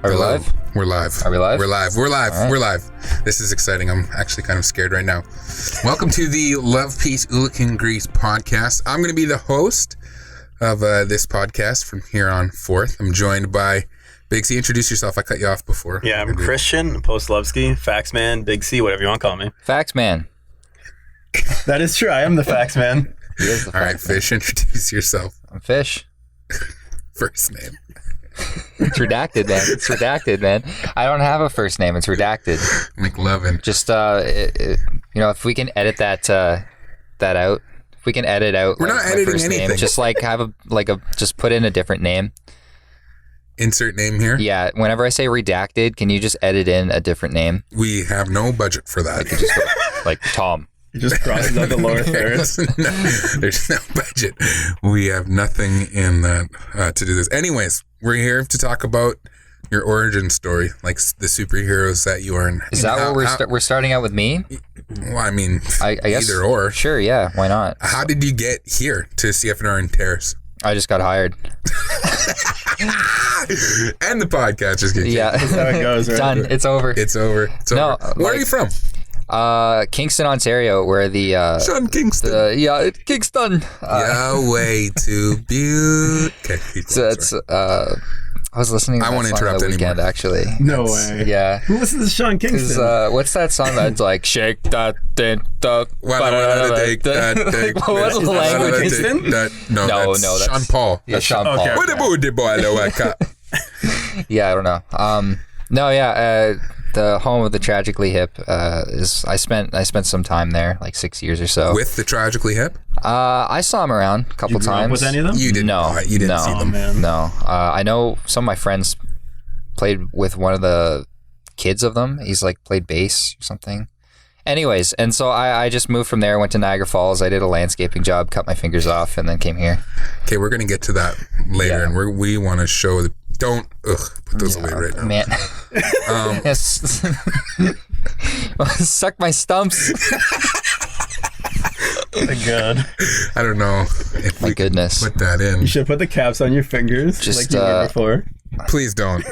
Are we live? We're live. Are we live? We're live. We're live. All right. We're live. This is exciting. I'm actually kind of scared right now. Welcome to the Love, Peace, Oolichan, Grease podcast. I'm going to be the host of this podcast from here on forth. I'm joined by Big C. Introduce yourself. I cut you off before. Yeah, I'm Christian Postlovsky, Fax Man, Big C, whatever you want to call me. Fax Man. That is true. I am the Fax Man. All right, Fish, introduce yourself. I'm Fish. First name. It's redacted, man. It's redacted, man. I don't have a first name. It's redacted. McLovin. Just, if we can edit that out. If we can edit out We're not my editing first anything. name, just just put in a different name. Insert name here. Yeah, whenever I say redacted, can you just edit in a different name? We have no budget for that. Just go, like Tom. It just crosses out the lower third. There's no budget. We have nothing in that to do this. Anyways, we're here to talk about your origin story, like the superheroes that you are. Is that what we're starting out with me? Well, I mean, I guess either or. Sure, yeah. Why not? How did you get here to CFNR and Terrace? I just got hired. And the podcast just gets Yeah. That's how it goes, right? Done. It's over. It's over. It's over. Where are you from? Kingston, Ontario, where the Sean Kingston. Kingston. Way to Butte. Okay, keep going, It's I was listening to I that won't song interrupt the weekend, anymore. actually. No way. Yeah. Who listens to Sean Kingston? What's that song that's like shake that thing What was the language? Kingston? No, that's Sean Paul. Yeah, Sean Paul. okay. What about the boy, Yeah, I don't know. The home of the Tragically Hip is. I spent some time there, like 6 years or so. With the Tragically Hip? I saw them around a couple You grew up times. with any of them? You didn't. No, You didn't no. see them. Oh, man. No, I know some of my friends played with one of the kids of them. He's like played bass or something. Anyways, and so I just moved from there, went to Niagara Falls. I did a landscaping job, cut my fingers off, and then came here. Okay, we're going to get to that later, and we want to show the... Don't put those away right now. Man. Yes. Suck my stumps. My God. I don't know if My we goodness. put that in. You should put the caps on your fingers, Just, like you did before. Please don't.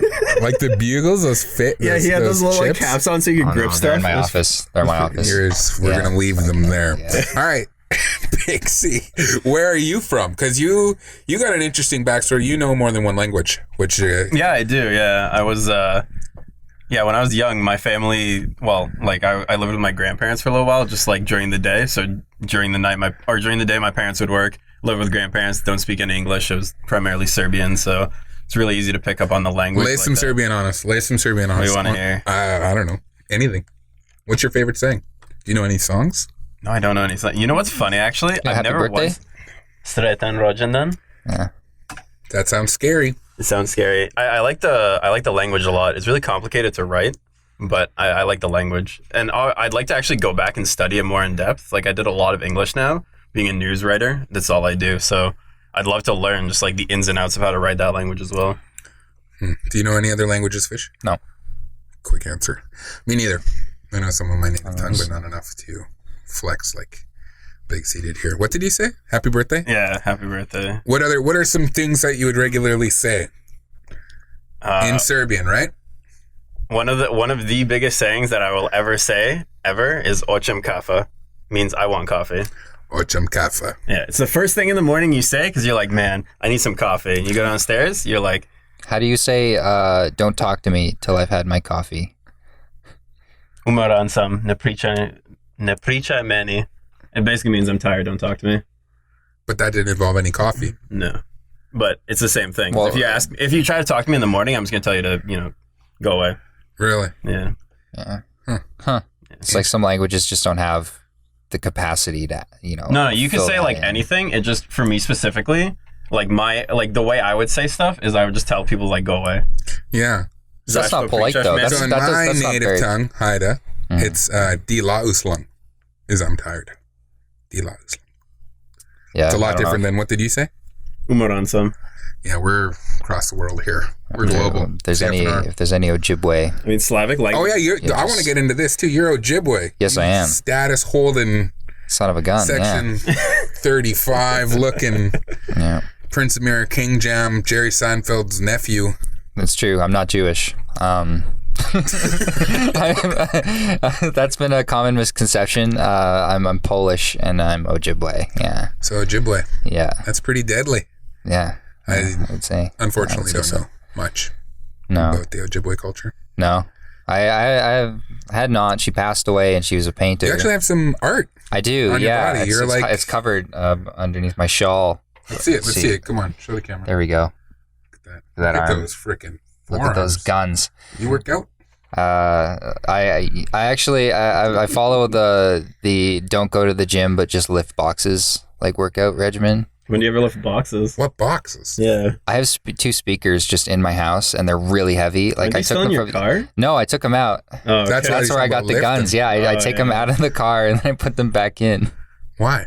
Like the bugles, those fit. Yeah, he had those little like, chips. caps on so you could grip They're stuff. in my office. They're in my office. We're Yeah. going to leave them there. Yeah. All right. Big C, where are you from? Because you got an interesting backstory. You know more than one language, which... Yeah, I do. Yeah, I was. When I was young, my family. Well, like I lived with my grandparents for a little while, just like during the day. So during the night, during the day, my parents would work. Live with grandparents. Don't speak any English. It was primarily Serbian, so it's really easy to pick up on the language. Lay some Serbian on us. Lay some Serbian on us. What do you want to hear? I don't know. Anything. What's your favorite saying? Do you know any songs? No, I don't know anything. You know what's funny, actually? Happy birthday? Sretan rođendan. Yeah. That sounds scary. It sounds scary. I like the language a lot. It's really complicated to write, but I like the language. And I'd like to actually go back and study it more in depth. Like I did a lot of English now, being a news writer. That's all I do. So I'd love to learn just like the ins and outs of how to write that language as well. Do you know any other languages, Fish? No. Quick answer. Me neither. I know some of my native tongue, but not enough to flex like Big C did here. What did you say? Happy birthday? Yeah, happy birthday. What are some things that you would regularly say in Serbian, right? One of the biggest sayings that I will ever say is "Oćem kafa," means I want coffee. Oćem kafa. Yeah, it's the first thing in the morning you say because you're like, man, I need some coffee. You go downstairs, you're like, How do you say don't talk to me till I've had my coffee? umoran sam, ne pričaj meni. It basically means I'm tired, don't talk to me. But that didn't involve any coffee. No. But it's the same thing. Well, if you try to talk to me in the morning, I'm just going to tell you to, go away. Really? Yeah. Huh. It's like some languages just don't have the capacity to, No, you can fill say that like in. anything. It just, for me specifically, like the way I would say stuff is I would just tell people like, go away. Yeah. That's not polite though. So in my native tongue, Haida, Mhm. it's di la uslan, is I'm tired. Di la uslan. Yeah, It's a I lot don't know. different than what did you say? Umoran sam. Yeah, we're across the world here. We're global. If there's CFNR. any Ojibwe, I mean, Slavic language. Oh yeah, Yeah, I want to get into this too. You're Ojibwe. Yes, I am. Status holding, son of a gun. section 35 looking Yeah. Prince Amir King Jam, Jerry Seinfeld's nephew. That's true. I'm not Jewish. That's been a common misconception. I'm Polish and I'm Ojibwe. Yeah. So Ojibwe. Yeah. That's pretty deadly. Yeah. I would say. Unfortunately, I would say don't know much No. about the Ojibwe culture. No. I had an aunt. She passed away and she was a painter. You actually have some art. I do. on your Yeah. body. It's covered underneath my shawl. Let's see it. Let's see it. Come on. Show the camera. There we go. Look at that Look at arm. those freaking Look at those guns. You work out? I actually follow the don't go to the gym but just lift boxes like workout regimen. When do you ever lift boxes? What boxes? Yeah. I have two speakers just in my house and they're really heavy. Like Are I they still took in them your car? No, I took them out. Oh, okay. That's why- That's where I got the Lift guns. them. Yeah, I Oh, take yeah. them out of the car and then I put them back in. Why?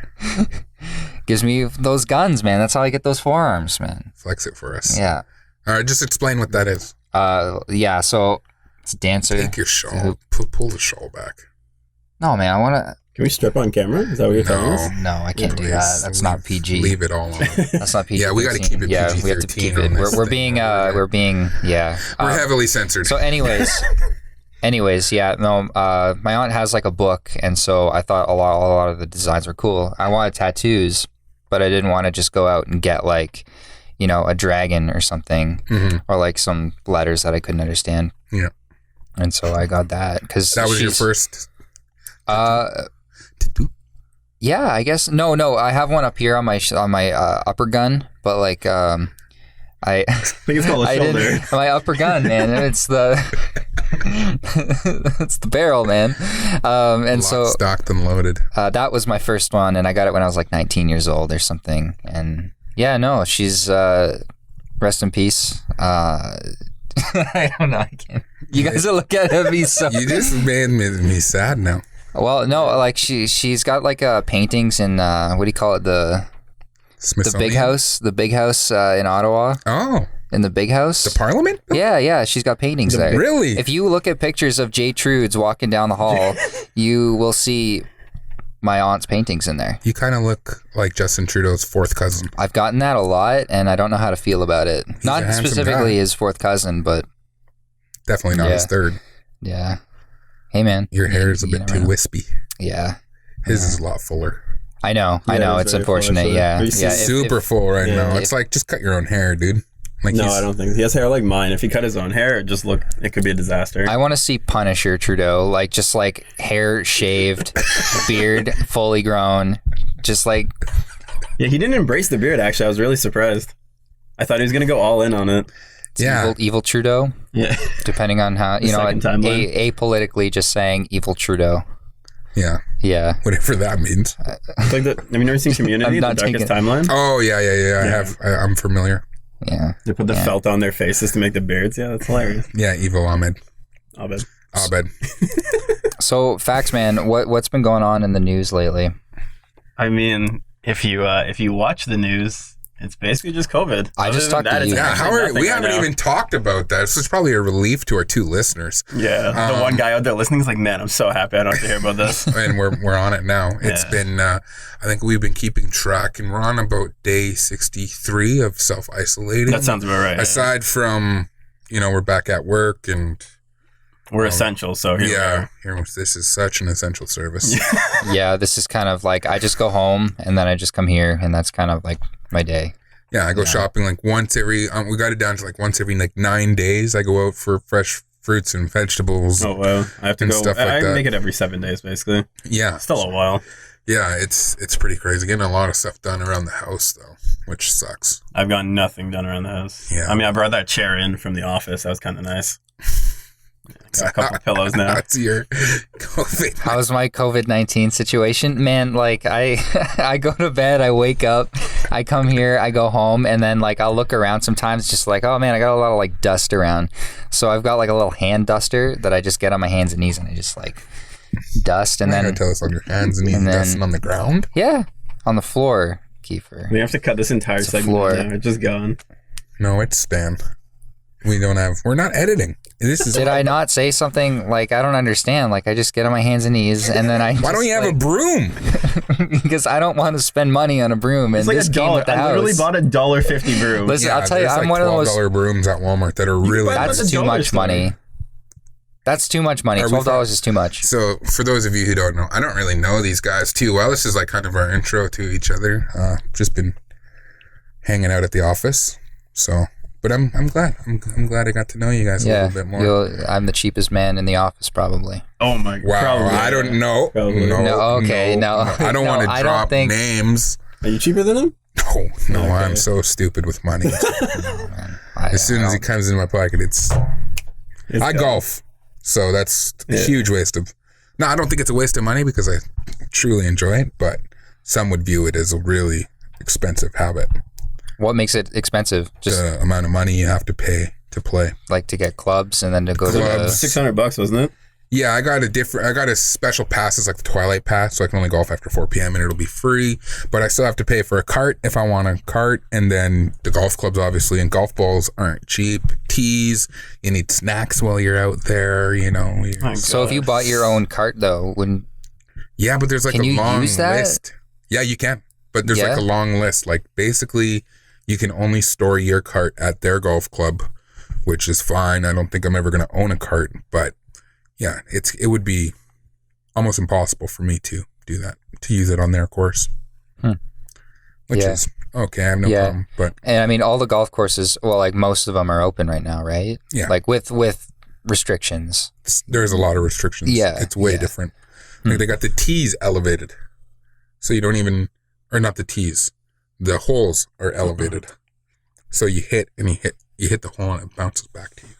Gives me those guns, man. That's how I get those forearms, man. Flex it for us. Yeah. All right, just explain what that is. Yeah. So it's a dancer. Take your shawl. Pull the shawl back. No, man. I want to. Can we strip on camera? Is that what you're telling us? No, I can't do Please, that. That's not PG. Leave it all on. That's not PG. Yeah, we got to keep it Yeah, PG-13 we have to keep on it. this We're thing. being yeah. We're heavily censored. So, anyways, yeah. No, my aunt has like a book, and so I thought a lot of the designs were cool. I wanted tattoos, but I didn't want to just go out and get like, a dragon or something, or like some letters that I couldn't understand. Yeah. And so I got that because that was your first tattoo? Yeah, I guess. No, I have one up here on my upper gun, but like I think it's called a shoulder. my upper gun, man. It's the it's the barrel, man. And so stocked and loaded. that was my first one, and I got it when I was like 19 years old or something. And yeah, no, she's rest in peace. I don't know. I can't. You guys are looking at me so. You just made me sad now. Well, no, like she's got like paintings in what do you call it, the Smithsonian? big house in Ottawa. Oh, In the big house. the Parliament? Yeah, she's got paintings there. Really? If you look at pictures of Jay Trudes walking down the hall, you will see my aunt's paintings in there. You kind of look like Justin Trudeau's fourth cousin. I've gotten that a lot, and I don't know how to feel about it. a Not handsome specifically guy. his fourth cousin, but Definitely not his Yeah. third. yeah. Hey, man. Your hair is a You bit never too know. wispy. Yeah. His is a lot fuller. I know. Yeah, It's very unfortunate. full, Yeah. actually. Yeah. Super full right yeah, now. if- It's like, just cut your own hair, dude. Like No, I don't think he has hair like mine. If he cut his own hair, it could be a disaster. I want to see Punisher Trudeau, like just like hair shaved, beard fully grown, just like Yeah, he didn't embrace the beard. Actually, I was really surprised. I thought he was gonna go all in on it. Yeah. evil Trudeau, Yeah, depending on how, second timeline. apolitically just saying evil Trudeau. Yeah. Yeah. Whatever that means. it's like have you never seen Community? I'm The not Darkest taking- Timeline. Oh, yeah. I'm familiar. Yeah. They put the felt on their faces to make the beards. Yeah, that's hilarious. Yeah, Evil Ahmed. Abed. So, facts, man, what's been going on in the news lately? I mean, if you watch the news, it's basically just COVID. I just Other than talked to that, it's you. Yeah, actually how are nothing we right haven't now. even talked about that. This is probably a relief to our two listeners. Yeah, the one guy out there listening is like, man, I'm so happy I don't have to hear about this. And we're on it now. It's Yeah. been I think we've been keeping track, and we're on about day 63 of self-isolating. That sounds about right. Aside from, we're back at work, and We're essential, so here we are. this is such an essential service. Yeah, this is kind of like I just go home and then I just come here, and that's kind of like my day. Yeah, I go shopping like once every. We got it down to like once every 9 days. I go out for fresh fruits and vegetables. Oh wow, I have to And go. stuff like I that. make it every 7 days, basically. Yeah, Still a while. yeah, it's pretty crazy. Getting a lot of stuff done around the house though, which sucks. I've got nothing done around the house. Yeah. I mean, I brought that chair in from the office. That was kind of nice. Got a couple pillows now. That's your COVID. How's my COVID-19 situation? Man, like I go to bed, I wake up, I come here, I go home, and then like I'll look around sometimes just like, oh man, I got a lot of like dust around. So I've got like a little hand duster that I just get on my hands and knees and I just like dust, and You're then gonna tell us on your hands and knees and then- dusting on the ground. yeah, on the floor, Kiefer. We have to cut this entire a segment floor. now. It's just gone. No, it's Stan. We're not editing. This is. Did I not say something like I don't understand? Like I just get on my hands and knees and then I. Why don't you have a broom? Because I don't want to spend money on a broom. And It's like this came $1. with the I house. literally bought a $1.50 broom. Listen, Yeah, I'll tell you, there's I'm like one of the most. $12 brooms at Walmart that are really. buy That's them at the too dollar much store. money. That's too much money. $12 is too much. So, for those of you who don't know, I don't really know these guys too well. This is like kind of our intro to each other. Just been hanging out at the office. So, but I'm glad. I'm glad I got to know you guys a little bit more. I'm the cheapest man in the office, probably. Oh my god. Wow, Probably. I don't know. Probably. No, okay, no. I don't No, want to I don't drop think- names. Are you cheaper than him? No, Okay. I'm so stupid with money. As soon as it comes in my pocket, I golf. So that's a huge waste of. No, I don't think it's a waste of money because I truly enjoy it, but some would view it as a really expensive habit. What makes it expensive? Just The amount of money you have to pay to play. like to get clubs and then to go to Clubs. the. $600, wasn't it? Yeah, I got a special pass. It's like the Twilight Pass, so I can only golf after 4 p.m. and it'll be free. But I still have to pay for a cart if I want a cart, and then the golf clubs, obviously, and golf balls aren't cheap. Tees, you need snacks while you're out there. So if you bought your own cart though, wouldn't Yeah, but there's like Can a you long use that? list. Yeah, you can, but there's Yeah? like a long list. Like basically, you can only store your cart at their golf club, which is fine. I don't think I'm ever going to own a cart, but. Yeah, it would be almost impossible for me to do that, to use it on their course. Which Yeah. is okay, I have no Yeah. problem. But and I mean all the golf courses, well, like most of them are open right now, right? Yeah. Like with restrictions. there's a lot of restrictions. Yeah, It's way yeah. different. Like they got the tees elevated. So you don't even, or not the tees, the holes are elevated. So you hit the hole and it bounces back to you.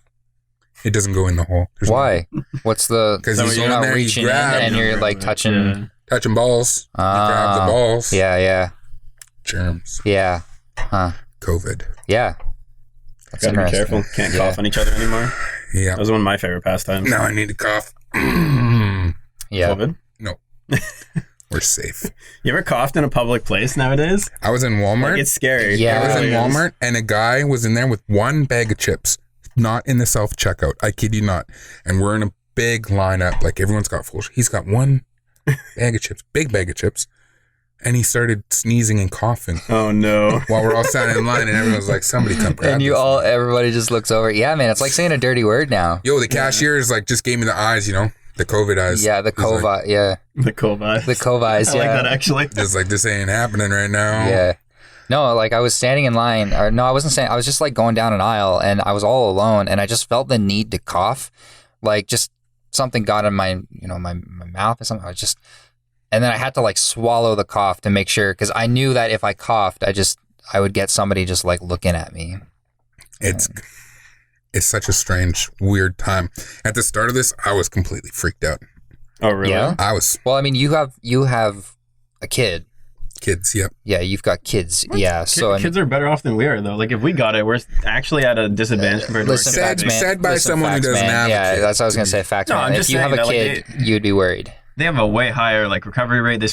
It doesn't go in the hole. There's Why? What's the? 'Cause so you you're go in not there, you reaching in grab, and you're like touching. no touching balls. You grab the balls. Yeah. Germs. Yeah. Huh. COVID. Yeah. That's Gotta be interesting. careful. Can't Yeah. cough on each other anymore. Yeah. That was one of my favorite pastimes. Now I need to cough. Yeah. COVID. No. We're safe. You ever coughed in a public place nowadays? I was in Walmart. Like, it's scary. Yeah. I was in It really is. Walmart and a guy was in there with one bag of chips, not in the self checkout. I kid you not. And we're in a big lineup. Like everyone's got full. He's got one bag of chips, big bag of chips. And he started sneezing and coughing Oh no. while we're all standing in line. And everyone's like, somebody come grab And this. everybody just looks over. Yeah, man, it's like saying a dirty word now. Yo, the cashier is like, just gave me the eyes, the COVID eyes. Yeah, the He's like, COVID. Yeah, The COVID. the COVID. I like that actually. just like, this ain't happening right now. Yeah. No, like I was standing in line, or no, I wasn't standing. I was just like going down an aisle, and I was all alone, and I just felt the need to cough, like just something got in my, my mouth or something. And then I had to like swallow the cough to make sure, because I knew that if I coughed, I would get somebody just like looking at me. It's such a strange, weird time. At the start of this, I was completely freaked out. Oh really? Yeah. I was Well, I mean, you have a kid. kids. Yep. Yeah, you've got kids. Yeah, so I mean, Kids are better off than we are though. Like if we got it, we're actually at a disadvantage compared to our listen, kids. facts, man. Said by Listen, someone who facts, doesn't man. have a Yeah, kid. that's what I was gonna say. Facts, No, man. I'm If just you have saying a that, like, kid, you'd be worried. They have a way higher like recovery rate. They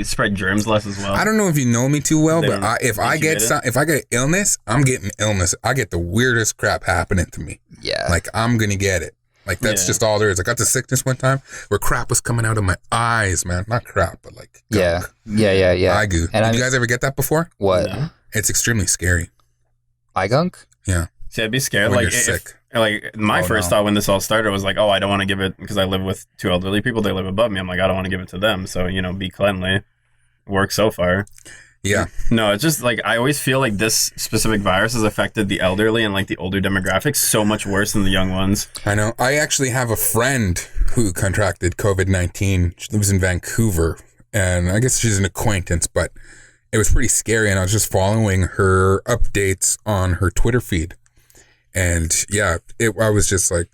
spread germs less as well. I don't know if you know me too well, They but don't if I get an illness, I'm getting illness. I get the weirdest crap happening to me. Yeah. Like I'm gonna get it. Like that's Yeah. just all there is. I got the sickness one time where crap was coming out of my eyes, man. Not crap, but like Yeah. gunk. Yeah. Eye goo. And Did you guys ever get that before? What? No. It's extremely scary. Eye gunk? Yeah. See, I'd be scared. When Like you're if, sick. like my Oh, first no. thought when this all started was like, oh, I don't want to give it because I live with two elderly people. They live above me. I'm like, I don't want to give it to them. So be cleanly. Works so far. Yeah. No, it's just like I always feel like this specific virus has affected the elderly and like the older demographics so much worse than the young ones. I know. I actually have a friend who contracted COVID-19. She lives in Vancouver, and I guess she's an acquaintance, but it was pretty scary. And I was just following her updates on her Twitter feed. And yeah, I was just like,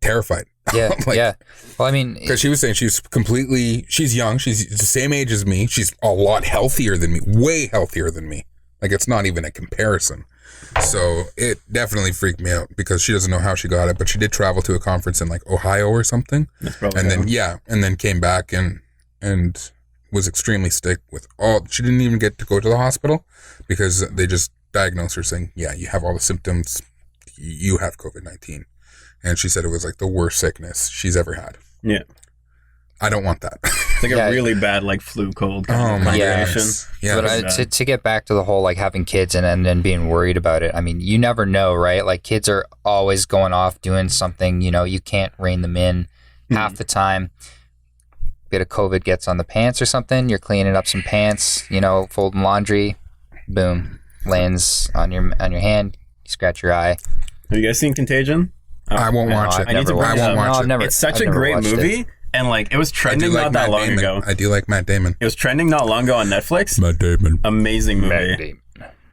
terrified. Yeah. Like, yeah. Well, I mean, Because she was saying she's young. She's the same age as me. She's a lot healthier than me, way healthier than me. Like it's not even a comparison. So it definitely freaked me out because she doesn't know how she got it, but she did travel to a conference in like Ohio or something. That's probably And then, how. and then came back and was extremely sick with she didn't even get to go to the hospital because they just diagnose her saying, yeah, you have all the symptoms. You have COVID-19. And she said it was like the worst sickness she's ever had. Yeah. I don't want that. It's like a really bad like flu cold kind of my combination. goodness. Yeah. But to get back to the whole like having kids and then being worried about it, I mean, you never know, right? Like kids are always going off doing something, you know, you can't rein them in half the time. Bit of COVID gets on the pants or something, you're cleaning up some pants, you know, folding laundry, boom, lands on your hand, you scratch your eye. Have you guys seen Contagion? I won't watch it. I need to watch I won't watch it. It's such a great movie. And like it was trending not that long ago. I do like Matt Damon. It was trending not long ago on Netflix. Matt Damon. Amazing movie. Matt Damon.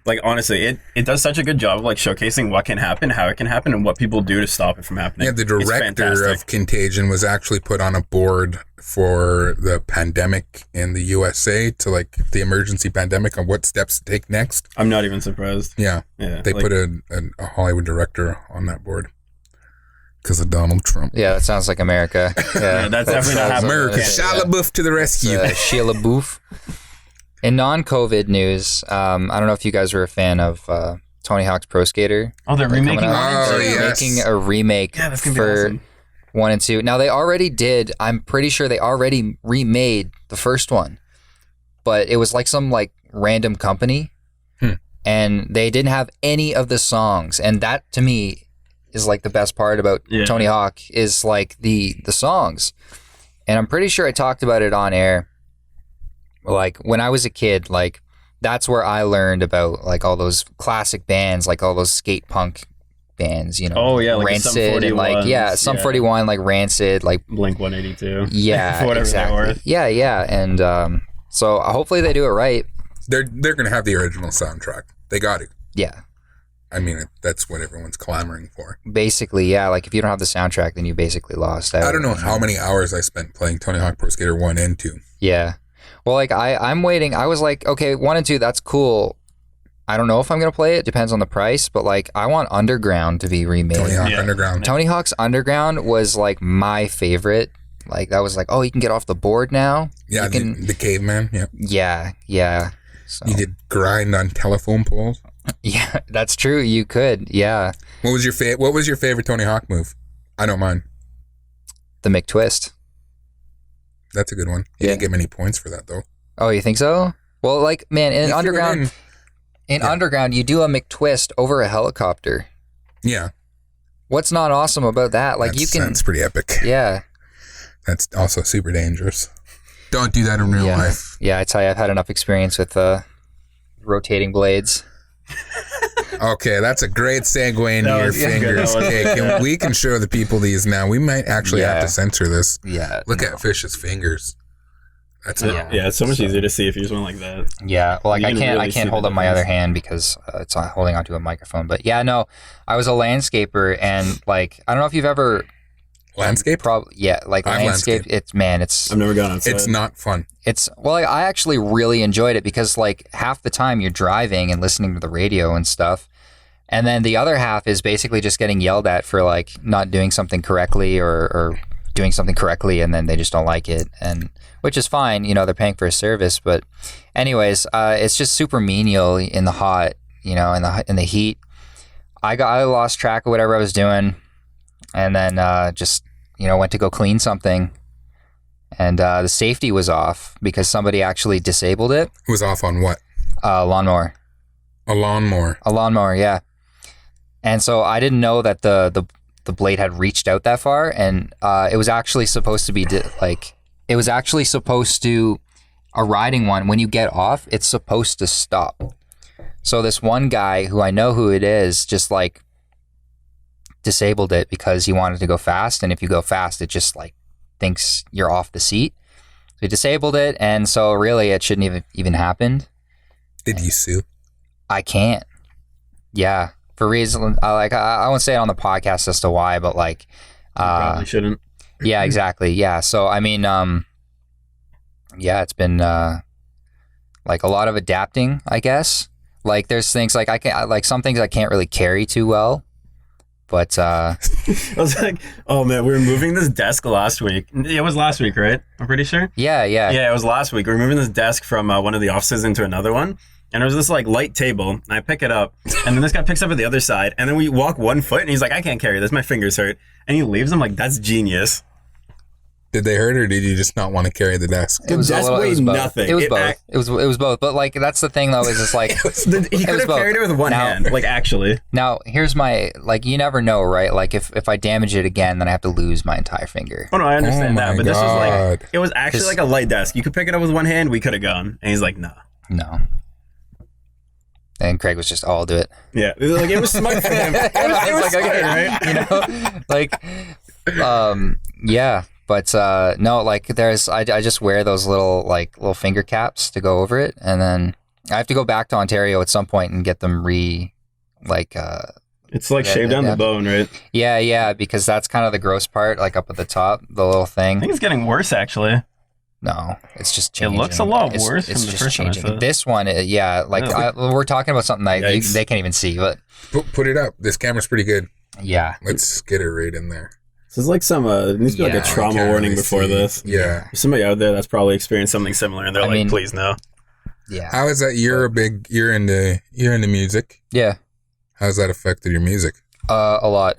Like honestly, it does such a good job of like showcasing what can happen, how it can happen, and what people do to stop it from happening. Yeah, the director of Contagion was actually put on a board for the pandemic in the USA to like the emergency pandemic on what steps to take next. I'm not even surprised. Yeah. They put a Hollywood director on that board. Because of Donald Trump. Yeah, that sounds like America. Yeah, that's definitely not happening. America, Shia LaBeouf to the rescue. Shia LaBeouf. In non-COVID news, I don't know if you guys were a fan of Tony Hawk's Pro Skater. Oh, they're remaking one and two. They're making a remake that's gonna be for awesome. 1 and 2. Now, they already did, I'm pretty sure they already remade the first one. But it was like some like random company. And they didn't have any of the songs. And that, to me, is like the best part about Tony Hawk is like the songs. And I'm pretty sure I talked about it on air. Like when I was a kid, like that's where I learned about like all those classic bands, like all those skate punk bands, you know. Oh yeah, like Rancid and like Sum 41, like Rancid, like Blink 182. Yeah, whatever exactly. Yeah. And so hopefully they do it right. They're gonna have the original soundtrack. They got to. Yeah. I mean, that's what everyone's clamoring for. Basically, yeah. Like if you don't have the soundtrack, then you basically lost out. I don't know how many hours I spent playing Tony Hawk Pro Skater 1 and 2. Yeah. Well, like I'm waiting. I was like, okay, 1 and 2, that's cool. I don't know if I'm gonna play it. Depends on the price. But like, I want Underground to be remade. Tony Hawk Underground. Tony Hawk's Underground was like my favorite. Like that was like, oh, you can get off the board now. Yeah, the caveman. Yeah. Yeah. So. You could grind on telephone poles. Yeah, that's true. You could. Yeah. What was your favorite Tony Hawk move? I don't mind. The McTwist. That's a good one. You didn't get many points for that though. Oh, you think so? Well, like man, in Underground, Underground, you do a McTwist over a helicopter. Yeah. What's not awesome about that? Like you can. That's pretty epic. Yeah. That's also super dangerous. Don't do that in real life. Yeah, I tell you, I've had enough experience with rotating blades. Okay, that's a great segue into your fingers. Okay, we can show the people these now. We might actually have to censor this. Yeah. Look at Fish's fingers. That's it's so much easier to see if you just went like that. Yeah. Well, like I can't really hold up my other hand because it's holding onto a microphone. But yeah, no, I was a landscaper and like I don't know if you've ever landscape. Probably like landscape. It's I've never gone outside. It's not fun. I actually really enjoyed it because like half the time you're driving and listening to the radio and stuff. And then the other half is basically just getting yelled at for like not doing something correctly or doing something correctly and then they just don't like it. And which is fine, you know, they're paying for a service. But anyways, it's just super menial in the hot, you know, in the heat. I lost track of whatever I was doing and then just, you know, went to go clean something. And the safety was off because somebody actually disabled it. It was off on what? Lawnmower. A lawnmower. A lawnmower, yeah. And so I didn't know that the blade had reached out that far, and it was actually supposed to be it was actually supposed to a riding one. When you get off, it's supposed to stop. So this one guy who I know who it is just like disabled it because he wanted to go fast, and if you go fast, it just like thinks you're off the seat. So he disabled it, and so really it shouldn't have even happened. Did you sue? I can't. Yeah. For reasons I won't say it on the podcast as to why, but like probably shouldn't. Yeah, exactly. Yeah. So I mean, it's been like a lot of adapting, I guess. Like there's things like some things I can't really carry too well. But I was like, oh man, we were moving this desk last week. It was last week, right? I'm pretty sure. Yeah. Yeah, it was last week. We were moving this desk from one of the offices into another one. And there's this like light table, and I pick it up, and then this guy picks up at the other side, and then we walk 1 foot, and he's like, I can't carry this, my fingers hurt. And he leaves. I'm like, that's genius. Did they hurt, or did you just not want to carry the desk? The desk weighed nothing. It was both. It was both. But like, that's the thing though, is just like he could have carried it with one hand. Like, actually. Now, here's my, like, you never know, right? Like, if I damage it again, then I have to lose my entire finger. Oh no, I understand that, but God. this was like, it was actually like a light desk. You could pick it up with one hand. We could have gone, and he's like, no. And Craig was just, oh, I'll do it. Yeah, like it was smart for him. It was like, smart, okay, right? You know, like, yeah. But no, like I just wear those little finger caps to go over it, and then I have to go back to Ontario at some point and get them it's like shaved down the bone, right? Yeah, because that's kind of the gross part, like up at the top, the little thing. I think it's getting worse, actually. No, it's just changing. It looks a lot worse than the first changing. one. This one, we're talking about something that they can't even see, but Put it up. This camera's pretty good. Yeah. Let's get it right in there. This is like some, it needs to be like a trauma warning before this. Yeah. There's somebody out there that's probably experienced something similar, and they're please no. Yeah. How is that? You're into music. Yeah. How's that affected your music? A lot.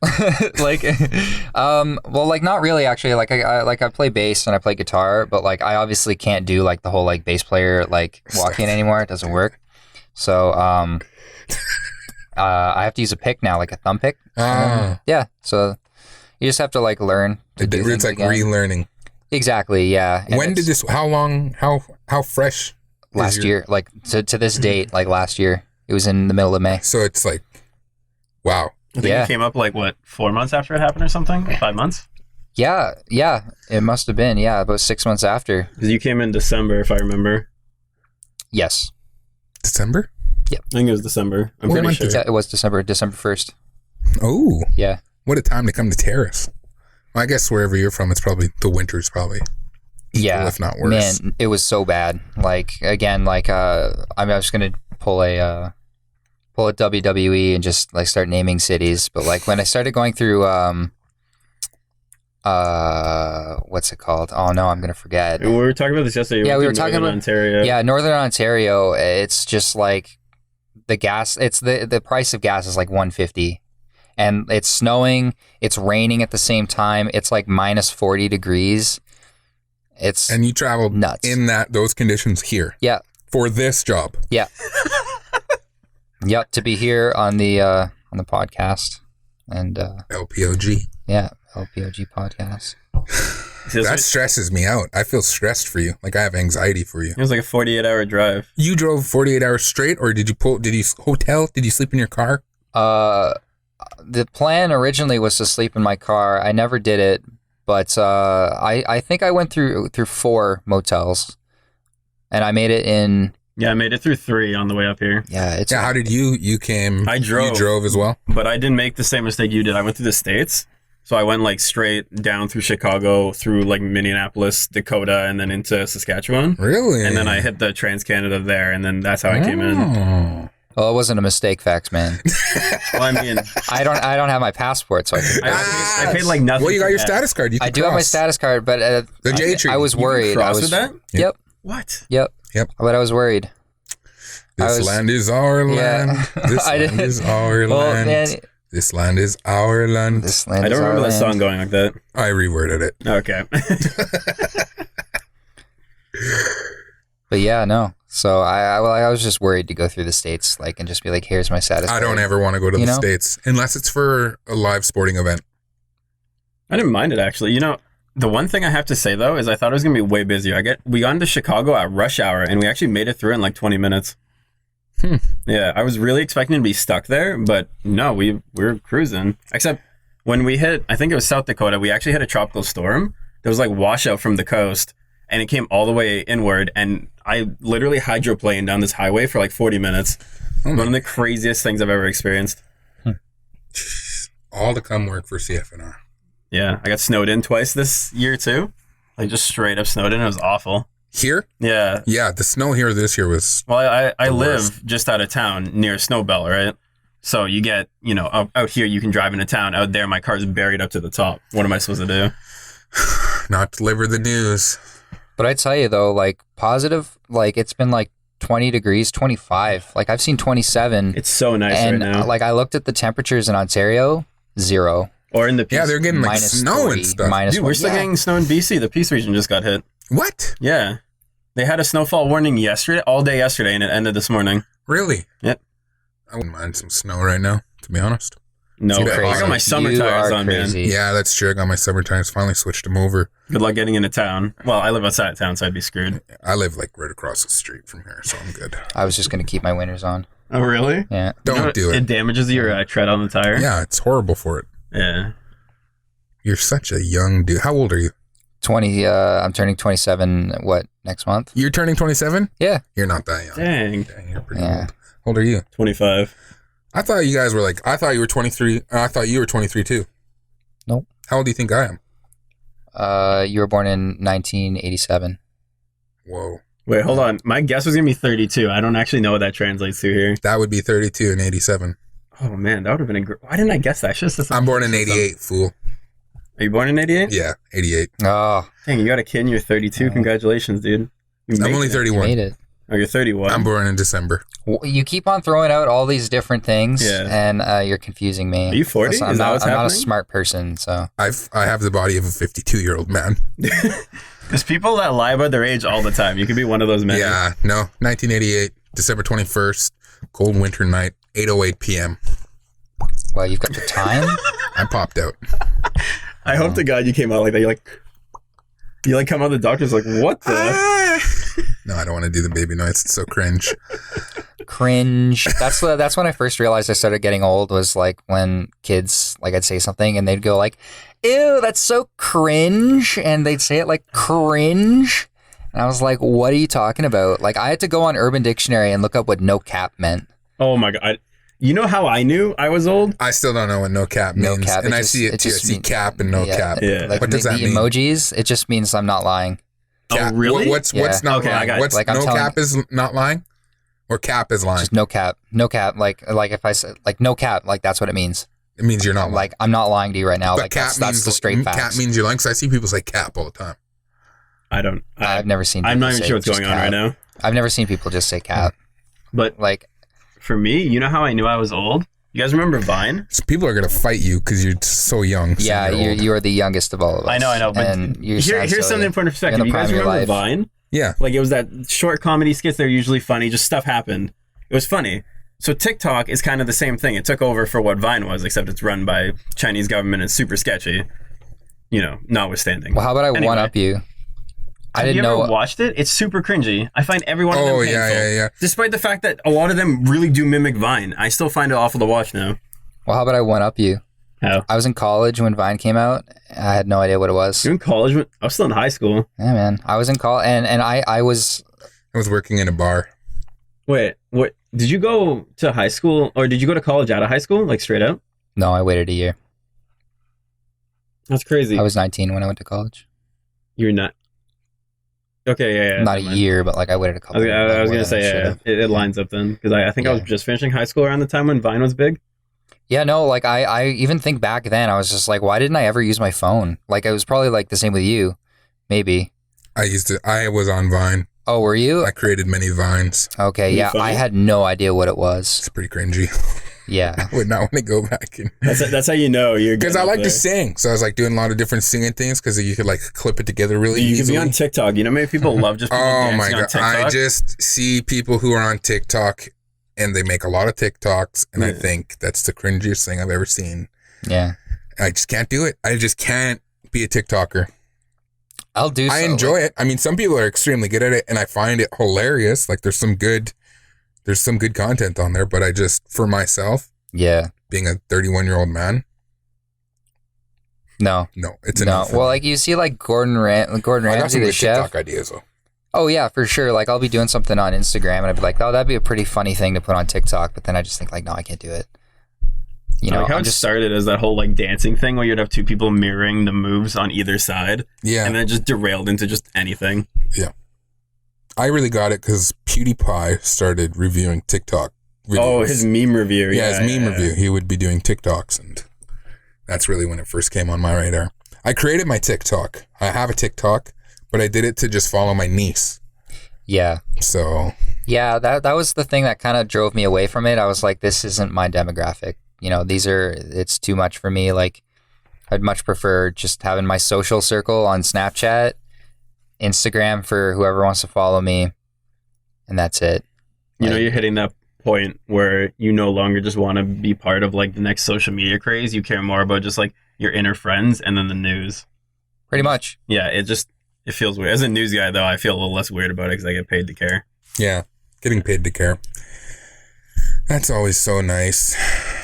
Well, like not really actually. Like I play bass and I play guitar, but like I obviously can't do like the whole like bass player like walking anymore. It doesn't work. So I have to use a pick now, like a thumb pick. Yeah. So you just have to like learn. It's like relearning. Exactly. Yeah. And when did this? How long? How fresh? Last year, like to this date, like last year. It was in the middle of May. So it's like, wow. I think it came up like, 4 months after it happened or something? 5 months? Yeah. It must have been, about 6 months after. Because you came in December, if I remember. Yes. December? Yeah. I think it was December. I'm pretty sure. Yeah, it was December 1st. Oh. Yeah. What a time to come to Terrace. Well, I guess wherever you're from, it's probably, the winter's probably equal, if not worse. Man, it was so bad. Like, again, like, I was going to pull a WWE and just like start naming cities, but like when I started going through what's it called? Oh no, I'm gonna forget. We were talking about this yesterday. Yeah, we were talking about Ontario. Yeah, Northern Ontario. It's just like the gas. It's the price of gas is like $1.50, and it's snowing. It's raining at the same time. It's like minus 40 degrees. And you traveled nuts in those conditions here. Yeah. For this job. Yeah. Yep, to be here on the podcast and LPOG. Yeah, LPOG podcast. That stresses me out. I feel stressed for you. Like I have anxiety for you. It was like a 48-hour drive. You drove 48 hours straight, or did you hotel? Did you sleep in your car? The plan originally was to sleep in my car. I never did it, but I think I went through 4 motels, and I made it in. Yeah, I made it through 3 on the way up here. Yeah, how did you came? I drove. You drove as well? But I didn't make the same mistake you did. I went through the States. So I went like straight down through Chicago, through like Minneapolis, Dakota, and then into Saskatchewan. Really? And then I hit the Trans-Canada there, and then that's how I came in. Well, it wasn't a mistake, Fax Man. Well, I mean, I don't have my passport, so I paid like nothing. Well, you got your status card. I do have my status card, but the J tree. I was worried. I was with that. Yep. What? Yep. But I was worried. This land is our land. This land is our land. Man, this land is our land. I don't remember that song going like that. I reworded it. Okay. But yeah, no. So I was just worried to go through the States, like, and just be like, here's my status card. I don't ever want to go to the States unless it's for a live sporting event. I didn't mind it, actually. The one thing I have to say, though, is I thought it was going to be way busier. We got into Chicago at rush hour, and we actually made it through in like 20 minutes. Yeah, I was really expecting to be stuck there, but no, we were cruising. Except when we hit, I think it was South Dakota, we actually hit a tropical storm. There was like washout from the coast, and it came all the way inward, and I literally hydroplaned down this highway for like 40 minutes. One of the craziest things I've ever experienced. All to come work for CFNR. Yeah, I got snowed in twice this year too. Like just straight up snowed in. It was awful. Here? Yeah. Yeah, the snow here this year was... Well, I live just out of town near Snowbell, right? So you get, out here you can drive into town. Out there, my car's buried up to the top. What am I supposed to do? Not deliver the news. But I tell you, though, like, positive, like, it's been, like, 20 degrees, 25. Like I've seen 27. It's so nice and right now. like I looked at the temperatures in Ontario, 0. Or in the Peace. Yeah, they're getting like Minus snow 3, and stuff. minus Dude, we're 1. still Yeah. getting snow in BC. The Peace region just got hit. What? Yeah. They had a snowfall warning all day yesterday, and it ended this morning. Really? Yep. I wouldn't mind some snow right now, to be honest. No, You're I crazy. got my summer You tires are on, crazy. man. Yeah, that's true. I got my summer tires. Finally switched them over. Good luck getting into town. Well, I live outside of town, so I'd be screwed. I live like right across the street from here, so I'm good. I was just going to keep my winters on. Oh, really? Yeah. Don't do It it. damages your tread on the tire. Yeah, it's horrible for it. Yeah. You're such a young dude. How old are you? 20, I'm turning 27, next month? You're turning 27? Yeah. You're not that young. Dang. Dang, you're pretty Yeah. old. How old are you? 25. I thought you guys were I thought you were 23. I thought you were 23 too. Nope. How old do you think I am? You were born in 1987. Whoa. Wait, hold on. My guess was going to be 32. I don't actually know what that translates to here. That would be 32 and 87. Oh, man. That would have been why didn't I guess that? I should've said something. I'm born in 88, fool. Are you born in 88? Yeah, 88. Oh, Dang, you got a kid and you're 32. Congratulations, dude. You I'm made only it. you 31. made it. Oh, you're 31. I'm born in December. You keep on throwing out all these different things, Yeah. and you're confusing me. Are you 40? I'm Is that not, what's I'm not a happening? smart person, so. I have the body of a 52-year-old man. There's people that lie about their age all the time. You could be one of those men. Yeah, no. 1988, December 21st, cold winter night, 8:08 p.m. Well, you've got the time? I popped out. I hope to God you came out like that. You like come out of the doctor's like, what the? No, I don't want to do the baby noise. It's so cringe. Cringe. That's when I first realized I started getting old, was like when kids, like I'd say something and they'd go like, ew, that's so cringe. And they'd say it like cringe. And I was like, what are you talking about? Like I had to go on Urban Dictionary and look up what no cap meant. Oh my God. You know how I knew I was old? I still don't know what no cap No means. cap, And it I just- see it it too. I just see mean- cap and no Yeah. cap. Yeah. Like What does that the mean? emojis, it just means I'm not lying. Cap. Oh, really? What's Yeah. not Okay, I lying? got it. What's Like, I'm no telling- cap is not lying? Or cap is lying? Just no cap. No cap. Like if I said like no cap, like that's what it means. It means you're not lying. Like I'm not lying to you right now. But Like cap that's means the straight facts. Cap means you're lying. Because I see people say cap all the time. I've never seen. I'm people not even say sure what's just going on cap. right now. I've never seen people just say cap. But Like for me, you know how I knew I was old? You guys remember Vine? So people are gonna fight you because you're so young. So yeah, you're old. you are the youngest of all of us. I know. But and you here's sound something silly. to put in perspective. You're in You the guys prime of your remember life. Vine? Yeah. Like it was that short comedy skits that are usually funny. Just stuff happened. It was funny. So TikTok is kind of the same thing. It took over for what Vine was, except it's run by Chinese government and super sketchy. You know, notwithstanding. Well, how about I Anyway. one up you? I Have didn't you ever know. watched it? It's super cringy. I find every one of them Oh, painful. yeah. Despite the fact that a lot of them really do mimic Vine, I still find it awful to watch now. Well, how about I one up you? How? I was in college when Vine came out. I had no idea what it was. You're in college? I was still in high school. Yeah, man. I was in college, and I was. I was working in a bar. Wait, what? Did you go to high school, or did you go to college out of high school, like straight out? No, I waited a year. That's crazy. I was 19 when I went to college. You're not. Okay, yeah. Not a never mind. year, but like I waited a couple. I was more gonna than I say, should yeah, have. it lines up then, because I think I was Yeah. just finishing high school around the time when Vine was big. Yeah, no, like I even think back then, I was just like, why didn't I ever use my phone? Like it was probably like the same with you, maybe. I was on Vine. Oh, were you? I created many Vines. Okay, Were you yeah, funny? I had no idea what it was. It's pretty cringy. Yeah. I would not want to go back and That's how you know you're. because getting I up like there. to sing, so I was like doing a lot of different singing things because you could like clip it together really You could easily. be on TikTok. You know, many people love just people Oh dancing my on god! TikTok. I just see people who are on TikTok, and they make a lot of TikToks, and I Yeah. think that's the cringiest thing I've ever seen. Yeah. I just can't do it. I just can't be a TikToker. I'll do so. I enjoy it. I mean, some people are extremely good at it, and I find it hilarious. Like there's some good content on there, but I just, for myself, Yeah. being a 31-year-old man, No. no, it's No. enough. for Well, me. like you see like Gordon I got Ramsay, some the good chef. TikTok ideas though. Oh yeah, for sure. Like I'll be doing something on Instagram and I'd be like, oh, that'd be a pretty funny thing to put on TikTok. But then I just think like, no, I can't do it. You know, like how I'm it just started as that whole like dancing thing where you'd have two people mirroring the moves on either side, Yeah, and then it just derailed into just anything. I really got it because PewDiePie started reviewing TikTok videos. Oh, his meme review. his meme yeah. review. He would be doing TikToks, and that's really when it first came on my radar. I created my TikTok. I have a TikTok, but I did it to just follow my niece. yeah. So Yeah, that was the thing that kind of drove me away from it. I was like, this isn't my demographic. It's too much for me. Like, I'd much prefer just having my social circle on Snapchat, Instagram for whoever wants to follow me, and that's it. You're hitting that point where you no longer just want to be part of like the next social media craze. You care more about just like your inner friends and then the news. Pretty much. Yeah, it feels weird. As a news guy, though, I feel a little less weird about it because I get paid to care. Yeah, getting paid to care. That's always so nice.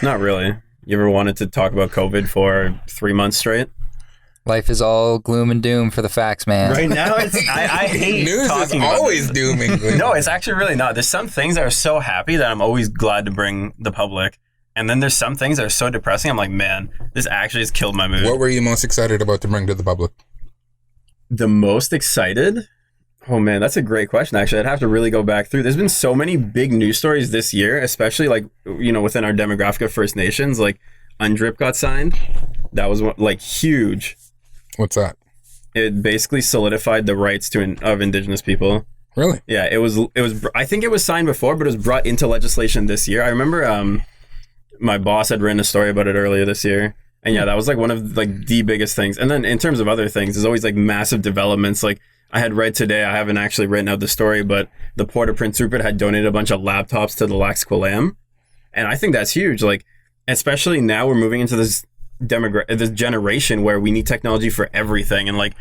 Not really. You ever wanted to talk about COVID for 3 months straight? Life is all gloom and doom for the facts, man. Right now, I hate News talking is about always this. doom and gloom. No, it's actually really not. There's some things that are so happy that I'm always glad to bring the public. And then there's some things that are so depressing. I'm like, man, this actually has killed my mood. What were you most excited about to bring to the public? The most excited? Oh man, that's a great question. Actually, I'd have to really go back through. There's been so many big news stories this year, especially like, within our demographic of First Nations, like UNDRIP got signed. That was like huge. What's that? It basically solidified the rights of Indigenous people. Really? Yeah, it was. I think it was signed before, but it was brought into legislation this year. I remember my boss had written a story about it earlier this year. And yeah, that was like one of like the biggest things. And then in terms of other things, there's always like massive developments. Like I had read today, I haven't actually written out the story, but the Port of Prince Rupert had donated a bunch of laptops to the Lax Kw'alaam. And I think that's huge. Like, especially now we're moving into this generation where we need technology for everything. And like,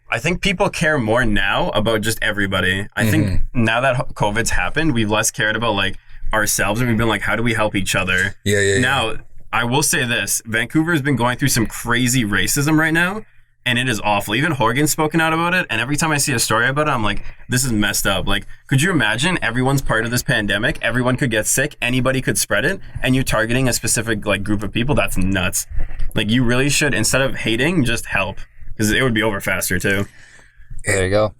I think people care more now about just everybody. I think now that COVID's happened, we've less cared about like ourselves and we've been like, how do we help each other? Yeah. Now, I will say this, Vancouver has been going through some crazy racism right now, and it is awful. Even Horgan's spoken out about it, and every time I see a story about it, I'm like, this is messed up. Like, could you imagine everyone's part of this pandemic, everyone could get sick, anybody could spread it, and you're targeting a specific like group of people? That's nuts. Like, you really should, instead of hating, just help, because it would be over faster too. There you go.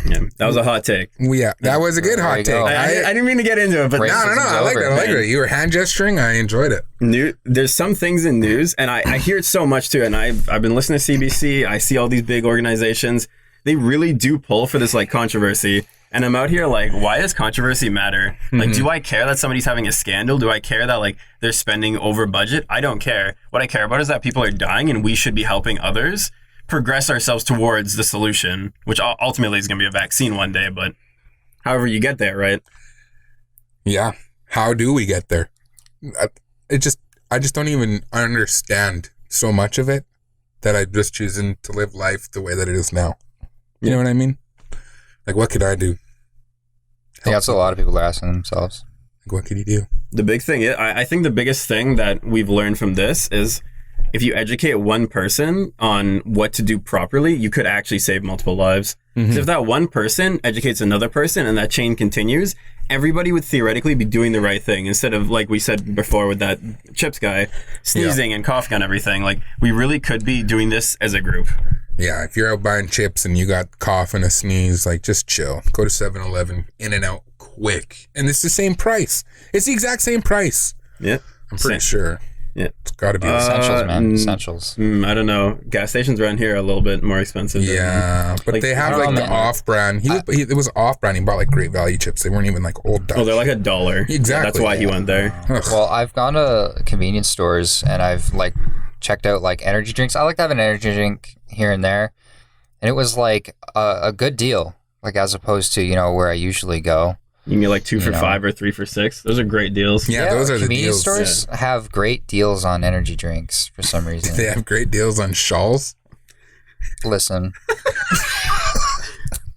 Yeah, that was a hot take. Yeah, that was a good hot take. I didn't mean to get into it, but No, I like it. You were hand gesturing. I enjoyed it. There's some things in news, and I hear it so much too. And I've been listening to CBC. I see all these big organizations. They really do pull for this like controversy. And I'm out here like, why does controversy matter? Like, do I care that somebody's having a scandal? Do I care that like they're spending over budget? I don't care. What I care about is that people are dying, and we should be helping others progress ourselves towards the solution, which ultimately is going to be a vaccine one day, but however you get there, right? Yeah. How do we get there? I just don't even understand so much of it that I'm just choosing to live life the way that it is now. You know what I mean? Like, what could I do? I think that's what a lot of people are asking themselves. Like, what could you do? The big thing is, I think the biggest thing that we've learned from this is if you educate one person on what to do properly, you could actually save multiple lives. So if that one person educates another person and that chain continues, everybody would theoretically be doing the right thing instead of, like we said before with that chips guy, sneezing and coughing on everything. Like, we really could be doing this as a group. Yeah, if you're out buying chips and you got cough and a sneeze, like, just chill. Go to 7-Eleven, in and out, quick. And it's the same price. It's the exact same price. Yeah. I'm pretty sure. Yeah. It's got to be Essentials, man. Essentials. I don't know. Gas stations around here are a little bit more expensive. Yeah, but like, they have like the off-brand. It was off-brand. He bought like Great Value chips. They weren't even like Old Dutch. Oh, they're like $1. Exactly. Yeah, that's why he went there. Ugh. Well, I've gone to convenience stores and I've like checked out like energy drinks. I like to have an energy drink here and there, and it was like a good deal, like as opposed to where I usually go. You can get like 2 for $5 or 3 for $6. Those are great deals. Yeah, those are the convenience deals. stores have great deals on energy drinks for some reason. They have great deals on shawls. Listen,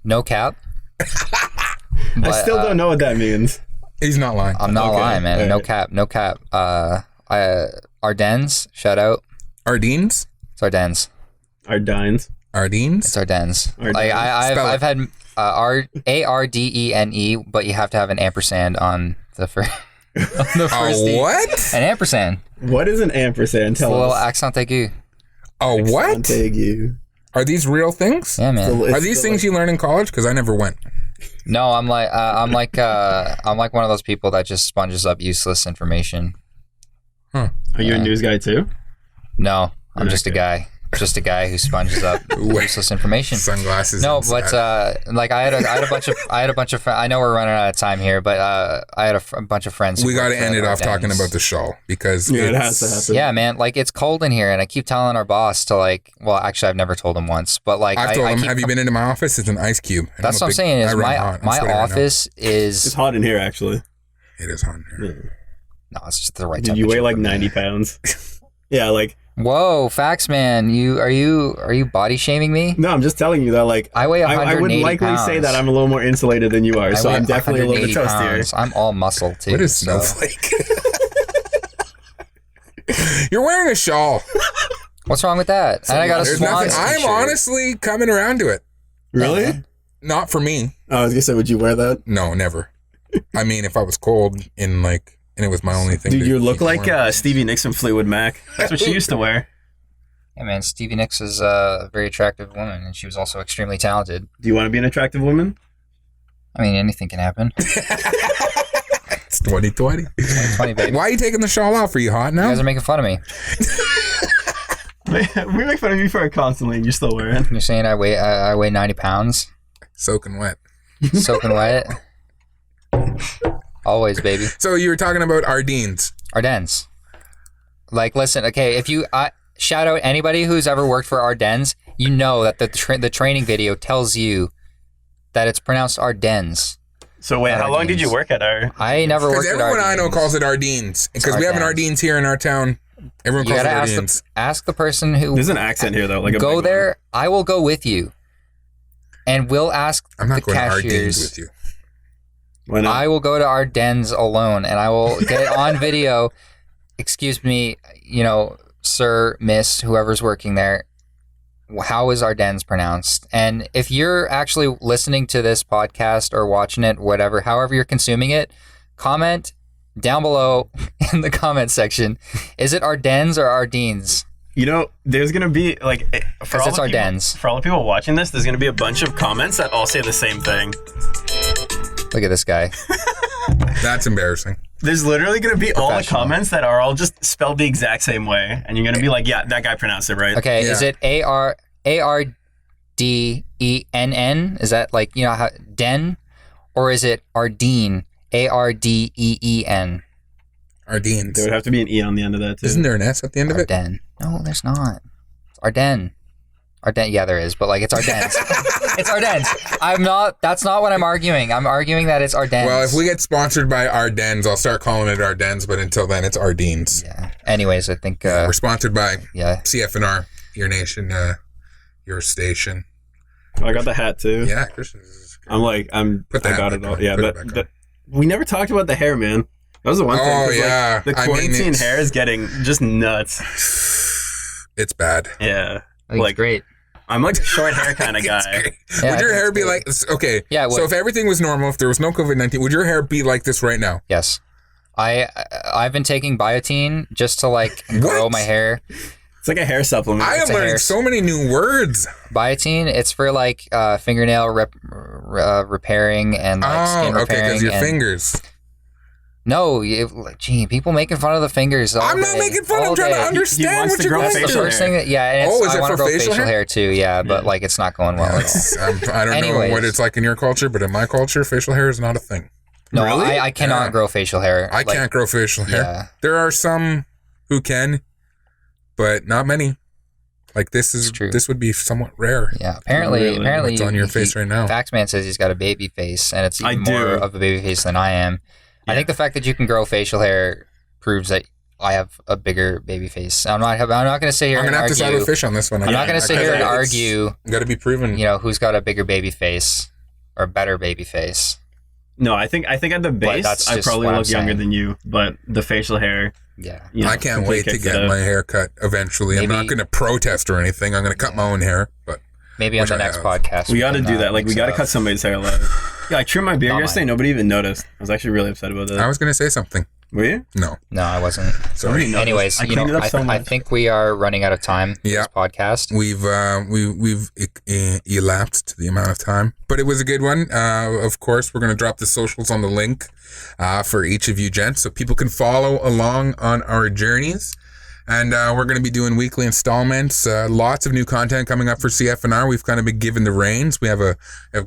no cap. I still don't know what that means. He's not lying. I'm not lying, man. All No right. cap. No cap. Ardennes, shout out. Ardennes? It's Ardennes. Ardines. Ardennes? It's Ardennes. Ardennes. Like Spell I've had Ardene, but you have to have an ampersand on the first. What? An ampersand. What is an ampersand? It's a Tell little us. accent aigu. What? Montague. Are these real things? Yeah, man. Are these things you learn in college? Because I never went. No, I'm like one of those people that just sponges up useless information. Are you a news guy too? No, I'm just a Okay. guy just a guy who sponges up useless information. Sunglasses. No, but like I had a bunch of I know we're running out of time here, but I had a bunch of friends. We got to end it off talking about the shawl because it has to happen. Yeah, man. Like it's cold in here, and I keep telling our boss to like. Well, actually, I've never told him once, but like I've told him, have you been into my office? It's an ice cube. And that's what I'm saying. Is my office is. It's hot in here, actually. It is hot in here. No, it's just the right Dude, temperature. you weigh like 90 pounds. Yeah, like. Whoa, facts, man! Are you body shaming me? No, I'm just telling you that. Like, I weigh 180 I would likely pounds. say that I'm a little more insulated than you are, so I'm definitely a little bit toastier. I'm all muscle too. What is snowflake? You're wearing a shawl. What's wrong with that? And I got a Swans I'm t-shirt. honestly coming around to it. Really? Yeah. Not for me. I was gonna say, would you wear that? No, never. I mean, if I was cold and it was my only thing. Dude, you look like Stevie Nicks from Fleetwood Mac. That's what she used to wear. Yeah, man. Stevie Nicks is a very attractive woman, and she was also extremely talented. Do you want to be an attractive woman? I mean, anything can happen. It's 2020. 2020, baby. Why are you taking the shawl off? Are you hot now? You guys are making fun of me. We make fun of you for it constantly, and you still wear it. You're saying I weigh 90 pounds, Soaking wet. soaking wet. Always, baby. So you were talking about Ardennes. Ardennes. Like, listen, okay, if you shout out anybody who's ever worked for Ardennes, you know that the training video tells you that it's pronounced Ardennes. So wait, how long did you work at our? I never worked at Because everyone I know Ardennes. calls it Ardennes. Because we have an Ardennes here in our town. Everyone You calls it gotta Ardennes. ask the person who There's an accent here though. Like a go big there. I will go with you, and we'll ask I'm not the going to Ardennes cashiers. with you. One. Why not? I will go to Ardennes alone, and I will get it on video. Excuse me, sir, miss, whoever's working there. How is Ardennes pronounced? And if you're actually listening to this podcast or watching it, whatever, however you're consuming it, comment down below in the comment section. Is it Ardennes or Ardennes? There's gonna be like for all it's the people, Ardennes. for all the people watching this, there's gonna be a bunch of comments that all say the same thing. Look at this guy. That's embarrassing. There's literally gonna be all the Professional. comments that are all just spelled the exact same way, and you're gonna be like, "Yeah, that guy pronounced it right." Okay, Yeah. is it Ardenn? Is that like how den, or is it Ardeen? Ardeen. Ardennes. There would have to be an E on the end of that too. Isn't there an S at the end of it? Ardennes. No, there's not. It's Ardennes. Ardennes. Yeah, there is, but like it's Ardennes. It's Ardennes. That's not what I'm arguing. I'm arguing that it's Ardennes. Well, if we get sponsored by Ardennes, I'll start calling it Ardennes, but until then, it's Ardennes. Yeah. Anyways, I think. We're sponsored by Yeah. CFNR, your nation, your station. I got the hat too. Yeah, Christian. I Put the hat got it back all. on. Yeah, Put it but back on. we never talked about the hair, man. That was the one thing. Oh, 'cause, yeah. the I mean, quarantine it's- hair is getting just nuts. It's bad. Yeah. I think it's great. I'm like a short hair kind of It's guy. great. Yeah, Would I your think hair it's be great. like, okay, Yeah, so if everything was normal, if there was no COVID-19, would your hair be like this right now? Yes. I've been taking biotin just to like grow What? my hair. It's like a hair supplement. I am a hair- learning so many new words. Biotin, it's for like fingernail repairing and like skin Oh, okay, repairing. because your and- fingers. No, people making fun of the fingers. All I'm not day, making fun. all I'm trying to day. understand wants what to you're grow going That's the facial through. first thing that, yeah. And Oh, is I it want for to grow facial facial hair too, yeah, but like it's not going well at all. I don't know Anyways. what it's like in your culture, but in my culture, facial hair is not a thing. No, Really? I cannot Yeah. grow facial hair. I can't grow facial hair. Yeah. There are some who can, but not many. Like It's true. this would be somewhat rare. Yeah, apparently, Really? It's on your face right now. Faxman says he's got a baby face, and it's I even do. more of a baby face than I am. I Yeah. think the fact that you can grow facial hair proves that I have a bigger baby face. I'm not going to sit here I'm and gonna have to side argue. with fish on this one. I'm not going to sit here and argue. Got to be proven. Who's got a bigger baby face or better baby face? No, I think at the base, that's I just probably what I'm look younger saying. than you, but the facial hair. Yeah. I can't wait to get my hair cut eventually. I'm Maybe- not going to protest or anything. I'm going to cut my own hair, but Maybe on Which the I next have. podcast. We got to can, do that. Like, we mix got to it cut up. somebody's hair live. Yeah, I trimmed my beard Not yesterday. mine. Nobody even noticed. I was actually really upset about that. I was going to say something. Were you? No, No, I wasn't. sorry. noticed. Anyways, I cleaned it up so I much. think we are running out of time for Yeah. this podcast. We've elapsed the amount of time, but it was a good one. Of course, we're going to drop the socials on the link for each of you gents, so people can follow along on our journeys. And we're going to be doing weekly installments. Lots of new content coming up for CFNR. We've kind of been given the reins. We have I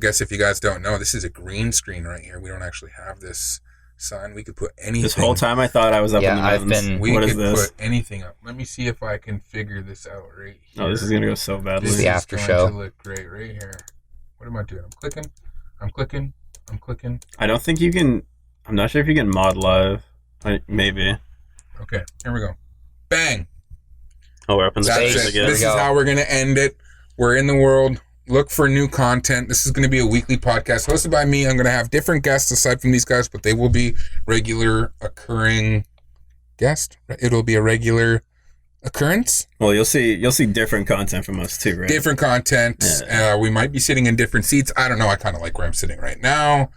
guess if you guys don't know, this is a green screen right here. We don't actually have this sign. We could put anything. This whole time I thought I was up in the mountains. We what could is this? put anything up. Let me see if I can figure this out right here. Oh, this is going to go so badly. This the is after going show. to look great right here. What am I doing? I'm clicking. I don't think you can... I'm not sure if you can mod live. Maybe. Okay, here we go. Bang! Oh, we're up in the That's space it. again. This is how we're going to end it. We're in the world. Look for new content. This is going to be a weekly podcast hosted by me. I'm going to have different guests aside from these guys, but they will be regular occurring guests. It'll be a regular occurrence. Well, you'll see different content from us too, right? Different content. Yeah. We might be sitting in different seats. I don't know. I kind of like where I'm sitting right now.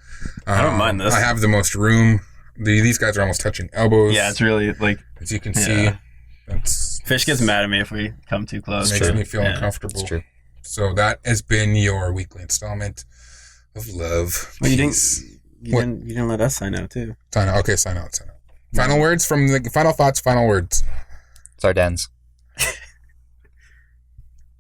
I don't mind this. I have the most room. These guys are almost touching elbows. Yeah, it's really like... As you can see. Fish gets mad at me if we come too close. Makes me feel uncomfortable. It's true. So that has been your weekly installment of love. Well, you Peace. didn't let us sign out too. Sign out. Okay, sign out. Final words from the final thoughts. Final words. Sardens.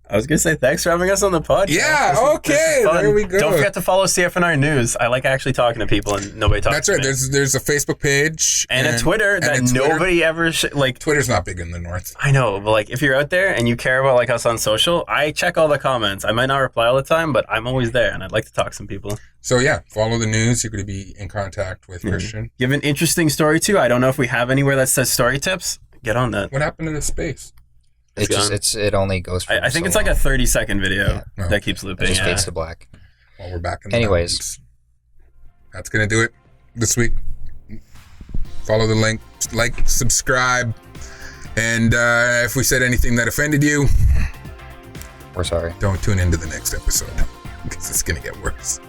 I was gonna say thanks for having us on the podcast. Yeah. Okay. There we go. Don't forget to follow CFNR News. I like actually talking to people and nobody talks. That's right. to me. There's a Facebook page and a Twitter that nobody ever like. Twitter's not big in the north. I know, but like if you're out there and you care about like us on social, I check all the comments. I might not reply all the time, but I'm always there and I'd like to talk to some people. So yeah, follow the news. You're going to be in contact with Christian. You have an interesting story too. I don't know if we have anywhere that says story tips. Get on that. What happened to the space? It only goes for I think so it's like a 30-second video Yeah. that keeps looping. It just Yeah. fades to black. Well, we're back in the Anyways. mountains. That's going to do it this week. Follow the link, like, subscribe, and if we said anything that offended you, We're sorry. don't tune into the next episode because it's going to get worse.